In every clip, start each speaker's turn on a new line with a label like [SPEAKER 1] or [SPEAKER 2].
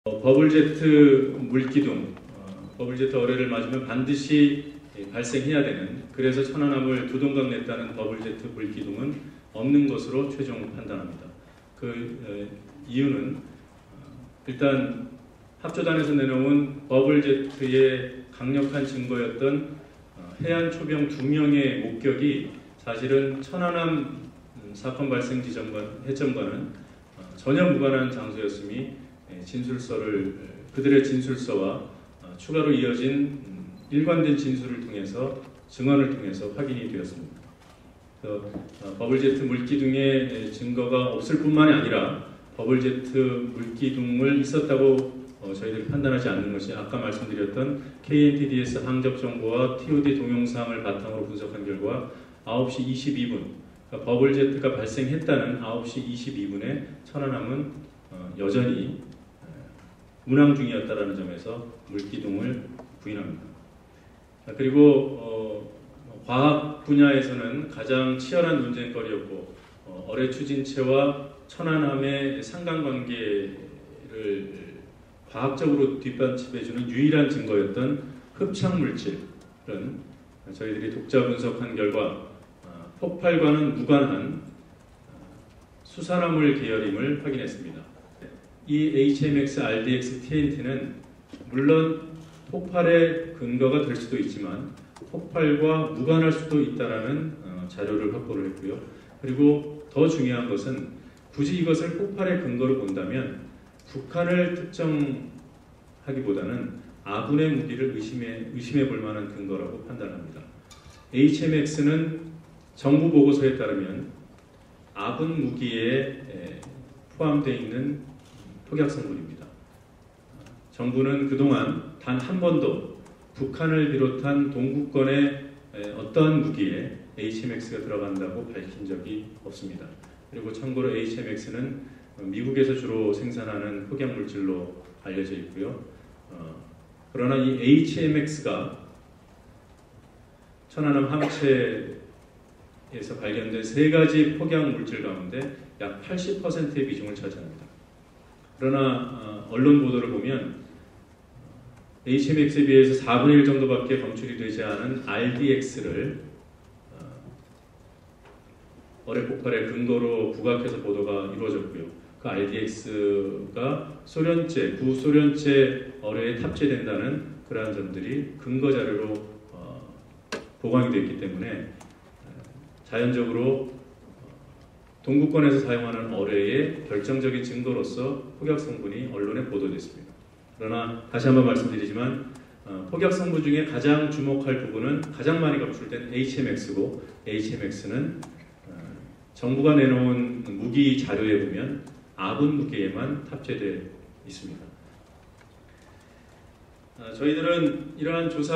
[SPEAKER 1] 버블제트 물기둥, 버블제트 어뢰를 맞으면 반드시 발생해야 되는, 그래서 천안함을 두 동강 냈다는 버블제트 물기둥은 없는 것으로 최종 판단합니다. 그 이유는 일단 합조단에서 내놓은 버블제트의 강력한 증거였던 해안 초병 2명의 목격이 사실은 천안함 사건 발생 지점과 해점과는 전혀 무관한 장소였음이 그들의 진술서와 추가로 이어진 일관된 진술을 통해서, 증언을 통해서 확인이 되었습니다. 버블제트 물기둥의 증거가 없을 뿐만이 아니라 버블제트 물기둥을 있었다고 저희들이 판단하지 않는 것이, 아까 말씀드렸던 KNTDS 항적 정보와 TOD 동영상을 바탕으로 분석한 결과 9시 22분, 그러니까 버블제트가 발생했다는 9시 22분에 천안함은 여전히 운항 중이었다는 점에서 물기둥을 부인합니다. 그리고 과학 분야에서는 가장 치열한 논쟁거리였고, 어뢰 추진체와 천안함의 상관관계를 과학적으로 뒷받침해주는 유일한 증거였던 흡착물질은 저희들이 독자 분석한 결과 폭발과는 무관한 수산화물 계열임을 확인했습니다. 이 HMX, RDX, TNT는 물론 폭발의 근거가 될 수도 있지만 폭발과 무관할 수도 있다라는 자료를 확보를 했고요. 그리고 더 중요한 것은 굳이 이것을 폭발의 근거로 본다면 북한을 특정하기보다는 아군의 무기를 의심해 볼 만한 근거라고 판단합니다. HMX는 정부 보고서에 따르면 아군 무기에 포함되어 있는 폭약 성분입니다. 정부는 그동안 단 한 번도 북한을 비롯한 동구권의 어떠한 무기에 HMX가 들어간다고 밝힌 적이 없습니다. 그리고 참고로 HMX는 미국에서 주로 생산하는 폭약물질로 알려져 있고요. 그러나 이 HMX가 천안함 함체에서 발견된 3가지 폭약물질 가운데 약 80%의 비중을 차지합니다. 그러나 언론 보도를 보면 HMX에 비해서 4분의 1 정도밖에 검출이 되지 않은 RDX를 어뢰 폭발의 근거로 부각해서 보도가 이루어졌고요. 그 RDX가 소련제, 구소련제 어뢰에 탑재된다는 그러한 점들이 근거 자료로 보강이 되어 있기 때문에 자연적으로 동구권에서 사용하는 어뢰의 결정적인 증거로서 폭약 성분이 언론에 보도됐습니다. 그러나 다시 한번 말씀드리지만 폭약 성분 중에 가장 주목할 부분은 가장 많이 검출된 HMX고, HMX는 정부가 내놓은 무기 자료에 보면 아군 무기에만 탑재되어 있습니다. 저희들은 이러한 조사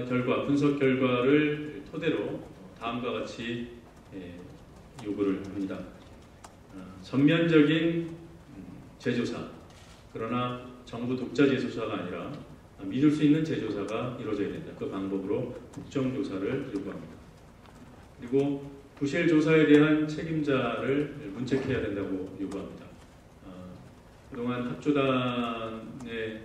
[SPEAKER 1] 결과, 분석 결과를 토대로 다음과 같이 요구를 합니다. 전면적인 재조사, 그러나 정부 독자 재조사가 아니라 믿을 수 있는 재조사가 이루어져야 된다. 그 방법으로 국정조사를 요구합니다. 그리고 부실 조사에 대한 책임자를 문책해야 된다고 요구합니다. 그동안 합조단의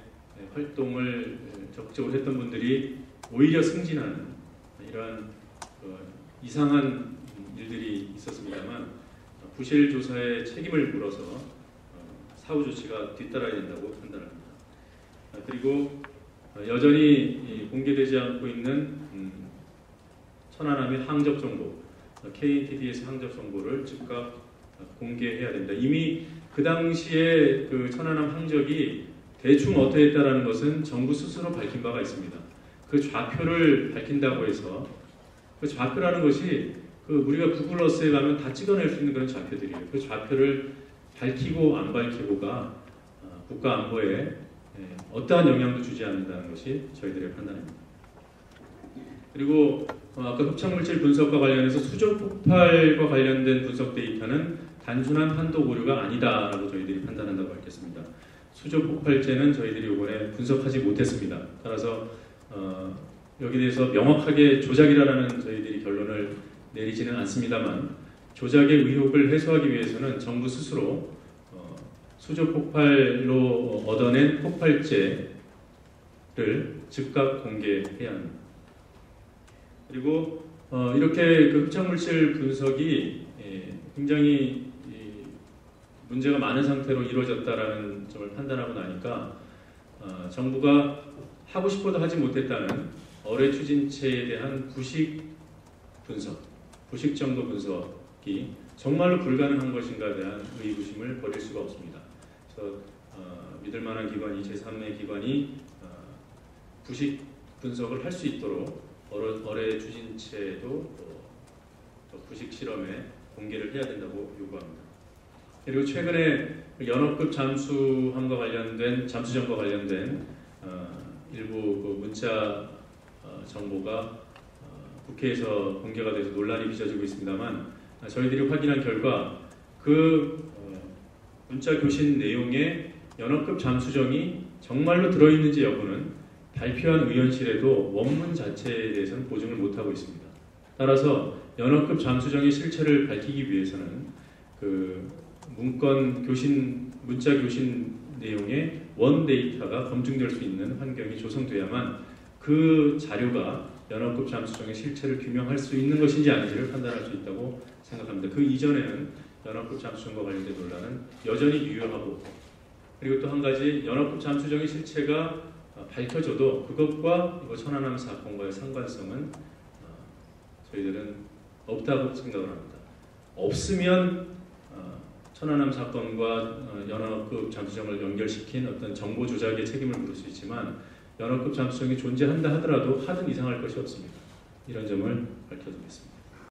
[SPEAKER 1] 활동을 적극적으로 했던 분들이 오히려 승진하는 이러한 이상한 일들이 있었습니다만, 부실 조사에 책임을 물어서 사후 조치가 뒤따라야 된다고 판단합니다. 그리고 여전히 공개되지 않고 있는 천안함의 항적 정보, KNTDS 항적 정보를 즉각 공개해야 된다. 이미 그 당시에 그 천안함 항적이 대충 어떠했다라는 것은 정부 스스로 밝힌 바가 있습니다. 그 좌표를 밝힌다고 해서, 그 좌표라는 것이 우리가 구글 어스에 가면 다 찍어낼 수 있는 그런 좌표들이에요. 그 좌표를 밝히고 안 밝히고가 국가 안보에 어떠한 영향도 주지 않는다는 것이 저희들의 판단입니다. 그리고 아까 흡착물질 분석과 관련해서 수조 폭발과 관련된 분석 데이터는 단순한 한도 오류가 아니다라고 저희들이 판단한다고 밝혔습니다. 수조 폭발제는 저희들이 이번에 분석하지 못했습니다. 따라서 여기에 대해서 명확하게 조작이라는 저희들이 결론을 내리지는 않습니다만, 조작의 의혹을 해소하기 위해서는 정부 스스로 수조 폭발로 얻어낸 폭발제를 즉각 공개해야 합니다. 그리고 이렇게 그 흡착물질 분석이 굉장히 문제가 많은 상태로 이루어졌다라는 점을 판단하고 나니까 정부가 하고 싶어도 하지 못했다는 어뢰 추진체에 대한 부식 분석, 부식 정도 분석이 정말로 불가능한 것인가에 대한 의구심을 버릴 수가 없습니다. 그래서 믿을 만한 기관이 제3의 기관이 부식 분석을 할 수 있도록 어뢰 추진체도 부식 실험에 공개를 해야 된다고 요구합니다. 그리고 최근에 연업급 잠수함과 관련된 잠수정과 관련된 일부 그 문자 정보가 국회에서 공개가 돼서 논란이 빚어지고 있습니다만 저희들이 확인한 결과 그 문자 교신 내용에 연업급 잠수정이 정말로 들어있는지 여부는 발표한 의원실에도 원문 자체에 대해서는 보증을 못하고 있습니다. 따라서 연업급 잠수정의 실체를 밝히기 위해서는 그 문자 교신 내용의 원 데이터가 검증될 수 있는 환경이 조성돼야만 그 자료가 연업급 잠수정의 실체를 규명할 수 있는 것인지 아닌지를 판단할 수 있다고 생각합니다. 그 이전에는 연업급 잠수정과 관련된 논란은 여전히 유효하고, 그리고 또 한 가지 연업급 잠수정의 실체가 밝혀져도 그것과 이거 천안함 사건과의 상관성은 저희들은 없다고 생각을 합니다. 없으면 천안함 사건과 연업급 잠수정을 연결시킨 어떤 정보 조작의 책임을 물을 수 있지만 연업급 잠수정이 존재한다 하더라도 하등 이상할 것이 없습니다. 이런 점을 밝혀두겠습니다.